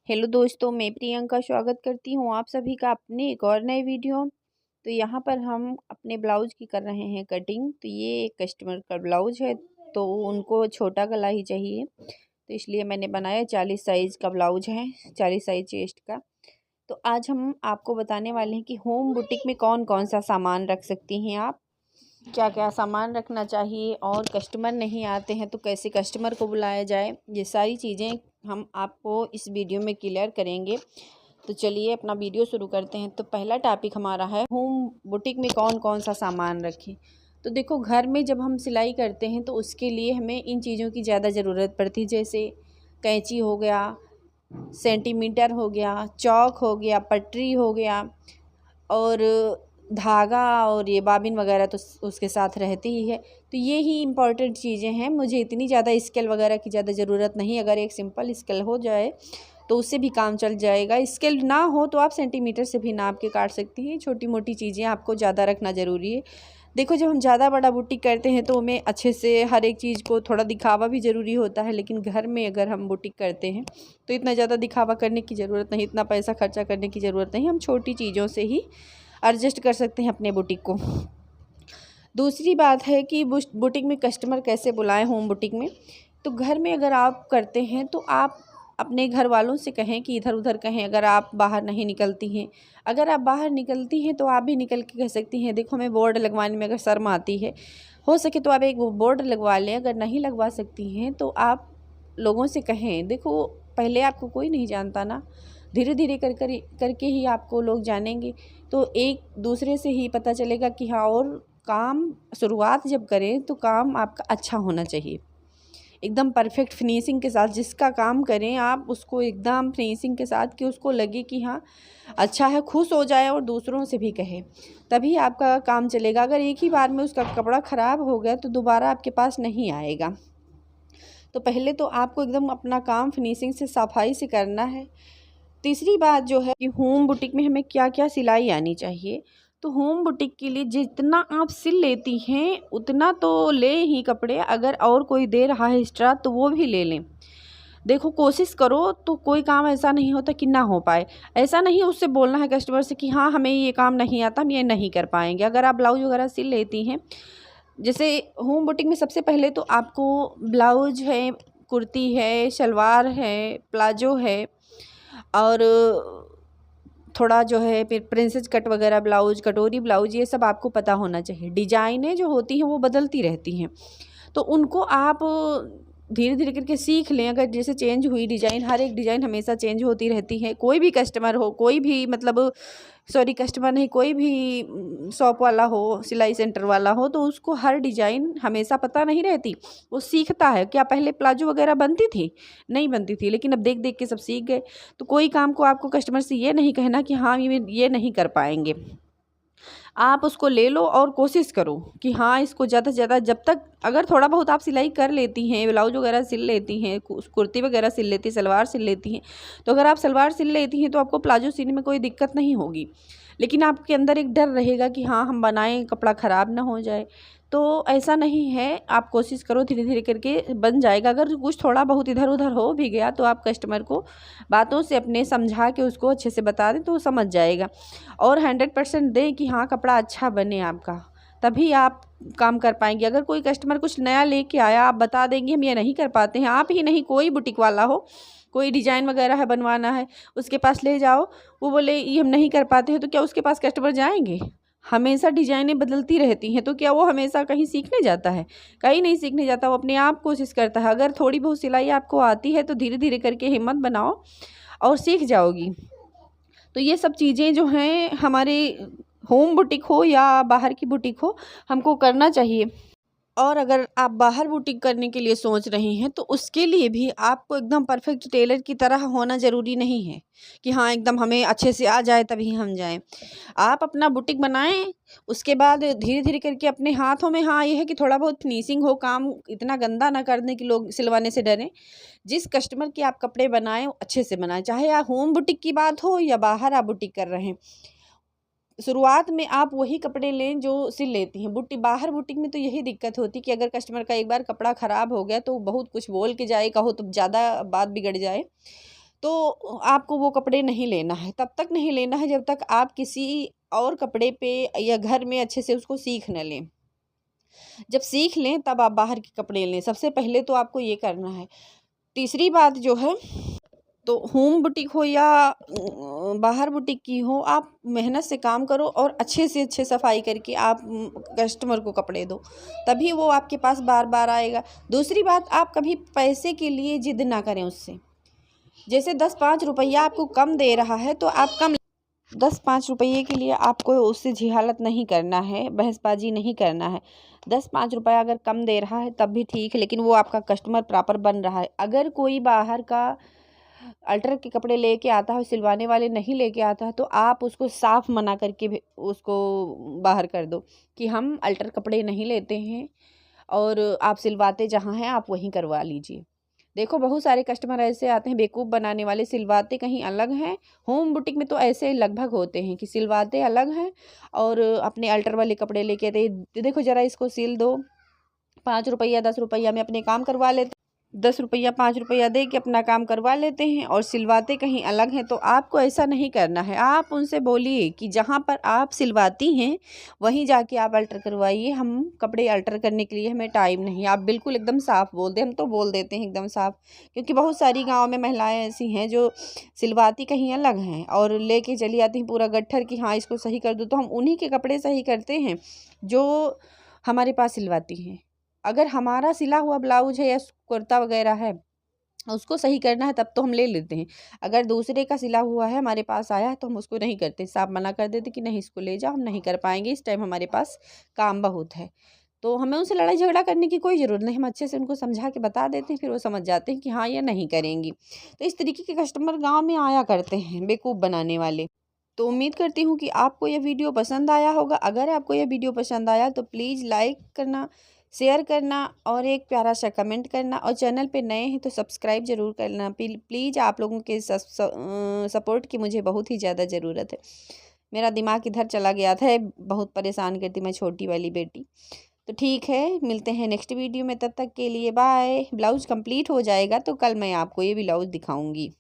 Hello दोस्तों, मैं प्रियंका स्वागत करती हूँ आप सभी का अपने एक और नए वीडियो। तो यहाँ पर हम अपने ब्लाउज की कर रहे हैं कटिंग। तो ये एक कस्टमर का ब्लाउज है, तो उनको छोटा गला ही चाहिए, तो इसलिए मैंने बनाया 40 साइज़ का ब्लाउज है, 40 साइज चेस्ट का। तो आज हम आपको बताने वाले हैं कि होम बुटीक में कौन कौन सा सामान रख सकती हैं आप, क्या क्या सामान रखना चाहिए, और कस्टमर नहीं आते हैं तो कैसे कस्टमर को बुलाया जाए। ये सारी चीज़ें हम आपको इस वीडियो में क्लियर करेंगे। तो चलिए अपना वीडियो शुरू करते हैं। तो पहला टॉपिक हमारा है होम बुटीक में कौन कौन सा सामान रखें। तो देखो, घर में जब हम सिलाई करते हैं तो उसके लिए हमें इन चीज़ों की ज़्यादा ज़रूरत पड़ती है, जैसे कैंची हो गया, सेंटीमीटर हो गया, चौक हो गया, पटरी हो गया, और धागा और ये बाबिन वगैरह तो उसके साथ रहती ही है। तो ये ही इम्पॉर्टेंट चीज़ें हैं। मुझे इतनी ज़्यादा स्केल वगैरह की ज़्यादा ज़रूरत नहीं। अगर एक सिंपल स्केल हो जाए तो उससे भी काम चल जाएगा। स्केल ना हो तो आप सेंटीमीटर से भी नाप के काट सकती हैं। छोटी मोटी चीज़ें आपको ज़्यादा रखना ज़रूरी है। देखो, जब हम ज़्यादा बड़ा बुटीक करते हैं तो हमें अच्छे से हर एक चीज़ को थोड़ा दिखावा भी ज़रूरी होता है, लेकिन घर में अगर हम बुटीक करते हैं तो इतना ज़्यादा दिखावा करने की ज़रूरत नहीं, इतना पैसा खर्चा करने की ज़रूरत नहीं। हम छोटी चीज़ों से ही एडजस्ट कर सकते हैं अपने बुटीक को। दूसरी बात है कि बुटीक में कस्टमर कैसे बुलाएं होम बुटीक में। तो घर में अगर आप करते हैं तो आप अपने घर वालों से कहें कि इधर उधर कहें। अगर आप बाहर नहीं निकलती हैं, अगर आप बाहर निकलती हैं तो आप भी निकल के कह सकती हैं, देखो हमें बोर्ड लगवाने में अगर शर्म आती है, हो सके तो आप एक बोर्ड लगवा लें। अगर नहीं लगवा सकती हैं तो आप लोगों से कहें। देखो, पहले आपको कोई नहीं जानता ना, धीरे धीरे करके ही आपको लोग जानेंगे। तो एक दूसरे से ही पता चलेगा कि हाँ, और काम शुरुआत जब करें तो काम आपका अच्छा होना चाहिए, एकदम परफेक्ट फिनिशिंग के साथ। जिसका काम करें आप उसको एकदम फिनिशिंग के साथ, कि उसको लगे कि हाँ अच्छा है, खुश हो जाए और दूसरों से भी कहे, तभी आपका काम चलेगा। अगर एक ही बार में उसका कपड़ा ख़राब हो गया तो दोबारा आपके पास नहीं आएगा। तो पहले तो आपको एकदम अपना काम फिनिशिंग से, सफाई से करना है। तीसरी बात जो है कि होम बुटीक में हमें क्या क्या सिलाई आनी चाहिए। तो होम बुटीक के लिए जितना आप सिल लेती हैं उतना तो ले ही कपड़े, अगर और कोई दे रहा है एक्स्ट्रा तो वो भी ले लें। देखो, कोशिश करो तो कोई काम ऐसा नहीं होता कि ना हो पाए। ऐसा नहीं उससे बोलना है कस्टमर से कि हाँ हमें ये काम नहीं आता, हम ये नहीं कर पाएंगे। अगर आप ब्लाउज वगैरह सिल लेती हैं, जैसे होम बुटीक में सबसे पहले तो आपको ब्लाउज है, कुर्ती है, शलवार है, प्लाजो है, और थोड़ा जो है फिर प्रिंसेस कट वगैरह ब्लाउज, कटोरी ब्लाउज, ये सब आपको पता होना चाहिए। डिज़ाइनें जो होती हैं वो बदलती रहती हैं, तो उनको आप धीरे धीरे करके सीख लें। अगर जैसे चेंज हुई डिज़ाइन, हर एक डिज़ाइन हमेशा चेंज होती रहती है। कोई भी कस्टमर हो, कोई भी मतलब सॉरी कस्टमर नहीं, कोई भी शॉप वाला हो, सिलाई सेंटर वाला हो, तो उसको हर डिज़ाइन हमेशा पता नहीं रहती, वो सीखता है। क्या पहले प्लाजो वगैरह बनती थी? नहीं बनती थी, लेकिन अब देख देख के सब सीख गए। तो कोई काम को आपको कस्टमर से ये नहीं कहना कि हाँ ये नहीं कर पाएंगे। आप उसको ले लो और कोशिश करो कि हाँ इसको ज़्यादा से ज़्यादा, जब तक अगर थोड़ा बहुत आप सिलाई कर लेती हैं, ब्लाउज वगैरह सिल लेती हैं, कुर्ती वगैरह सिल लेती हैं, सलवार सिल लेती हैं, तो अगर आप सलवार सिल लेती हैं तो आपको प्लाजो सिलने में कोई दिक्कत नहीं होगी। लेकिन आपके अंदर एक डर रहेगा कि हाँ हम बनाएं, कपड़ा ख़राब ना हो जाए। तो ऐसा नहीं है, आप कोशिश करो, धीरे धीरे करके बन जाएगा। अगर कुछ थोड़ा बहुत इधर उधर हो भी गया तो आप कस्टमर को बातों से अपने समझा के उसको अच्छे से बता दें तो वो समझ जाएगा। और 100% दें कि हाँ कपड़ा अच्छा बने आपका, तभी आप काम कर पाएंगे। अगर कोई कस्टमर कुछ नया लेके आया, आप बता देंगे हम ये नहीं कर पाते हैं, आप ही नहीं कोई बुटीक वाला हो, कोई डिज़ाइन वगैरह है बनवाना है, उसके पास ले जाओ, वो बोले ये हम नहीं कर पाते हैं, तो क्या उसके पास कस्टमर जाएंगे? हमेशा डिज़ाइनें बदलती रहती हैं, तो क्या वो हमेशा कहीं सीखने जाता है? कहीं नहीं सीखने जाता, वो अपने आप कोशिश करता है। अगर थोड़ी बहुत सिलाई आपको आती है तो धीरे धीरे करके हिम्मत बनाओ और सीख जाओगी। तो ये सब चीज़ें जो हैं हमारे होम बुटीक हो या बाहर की बुटीक हो, हमको करना चाहिए। और अगर आप बाहर बुटीक करने के लिए सोच रही हैं तो उसके लिए भी आपको एकदम परफेक्ट टेलर की तरह होना ज़रूरी नहीं है कि हाँ एकदम हमें अच्छे से आ जाए तभी हम जाएं। आप अपना बुटीक बनाएं, उसके बाद धीरे धीरे करके अपने हाथों में, हाँ ये है कि थोड़ा बहुत फिनिशिंग हो, काम इतना गंदा ना कर दें कि लोग सिलवाने से डरें। जिस कस्टमर के आप कपड़े बनाएं अच्छे से बनाएं, चाहे आप होम बुटीक की बात हो या बाहर आप बुटीक कर रहे हैं। शुरुआत में आप वही कपड़े लें जो सिल लेती हैं। बाहर बुटीक में तो यही दिक्कत होती कि अगर कस्टमर का एक बार कपड़ा ख़राब हो गया तो बहुत कुछ बोल के जाए, कहो तो ज़्यादा बात बिगड़ जाए। तो आपको वो कपड़े नहीं लेना है, तब तक नहीं लेना है जब तक आप किसी और कपड़े पे या घर में अच्छे से उसको सीख न लें। जब सीख लें तब आप बाहर के कपड़े लें, सबसे पहले तो आपको ये करना है। तीसरी बात जो है, तो होम बुटीक हो या बाहर बुटीक की हो, आप मेहनत से काम करो और अच्छे से अच्छे सफाई करके आप कस्टमर को कपड़े दो, तभी वो आपके पास बार बार आएगा। दूसरी बात, आप कभी पैसे के लिए जिद ना करें उससे। जैसे 10-5 रुपया आपको कम दे रहा है तो आप कम, 10-5 रुपये के लिए आपको उससे जिहालत नहीं करना है, बहसबाजी नहीं करना है। 10-5 रुपया अगर कम दे रहा है तब भी ठीक है, लेकिन वो आपका कस्टमर प्रॉपर बन रहा है। अगर कोई बाहर का अल्टर के कपड़े लेके आता है, सिलवाने वाले नहीं लेके आता है, तो आप उसको साफ मना करके उसको बाहर कर दो कि हम अल्टर कपड़े नहीं लेते हैं और आप सिलवाते जहाँ हैं आप वहीं करवा लीजिए। देखो बहुत सारे कस्टमर ऐसे आते हैं बेवकूफ़ बनाने वाले, सिलवाते कहीं अलग हैं। होम बुटीक में तो ऐसे लगभग होते हैं कि सिलवाते अलग हैं और अपने अल्टर वाले कपड़े लेके आते, देखो ज़रा इसको सिल दो, 5 रुपया 10 रुपया में अपने काम करवा लेते, 10 रुपया 5 रुपया दे के अपना काम करवा लेते हैं और सिलवाते कहीं अलग हैं। तो आपको ऐसा नहीं करना है। आप उनसे बोलिए कि जहाँ पर आप सिलवाती हैं वहीं जाके आप अल्टर करवाइए, हम कपड़े अल्टर करने के लिए हमें टाइम नहीं। आप बिल्कुल एकदम साफ़ बोल दें, हम तो बोल देते हैं एकदम साफ़, क्योंकि बहुत सारी गाँव में महिलाएँ ऐसी हैं जो सिलवाती कहीं अलग हैं और लेके चली आती हैं पूरा गट्ठर कि हाँ इसको सही कर दो। तो हम उन्हीं के कपड़े सही करते हैं जो हमारे पास सिलवाती हैं। अगर हमारा सिला हुआ ब्लाउज है या कुर्ता वगैरह है, उसको सही करना है तब तो हम ले लेते हैं। अगर दूसरे का सिला हुआ है हमारे पास आया है तो हम उसको नहीं करते, साफ मना कर देते कि नहीं इसको ले जाओ, हम नहीं कर पाएंगे, इस टाइम हमारे पास काम बहुत है। तो हमें उनसे लड़ाई झगड़ा करने की कोई ज़रूरत नहीं, हम अच्छे से उनको समझा के बता देते हैं, फिर वो समझ जाते हैं कि हाँ ये नहीं करेंगी। तो इस तरीके के कस्टमर गाँव में आया करते हैं बेवकूफ़ बनाने वाले। तो उम्मीद करती हूँ कि आपको यह वीडियो पसंद आया होगा। अगर आपको यह वीडियो पसंद आया तो प्लीज़ लाइक करना, शेयर करना और एक प्यारा सा कमेंट करना, और चैनल पे नए हैं तो सब्सक्राइब ज़रूर करना। प्लीज़ आप लोगों के सपोर्ट की मुझे बहुत ही ज़्यादा ज़रूरत है। मेरा दिमाग इधर चला गया था, बहुत परेशान करती मैं छोटी वाली बेटी। तो ठीक है, मिलते हैं नेक्स्ट वीडियो में, तब तक के लिए बाय। ब्लाउज़ कंप्लीट हो जाएगा तो कल मैं आपको ये ब्लाउज़ दिखाऊँगी।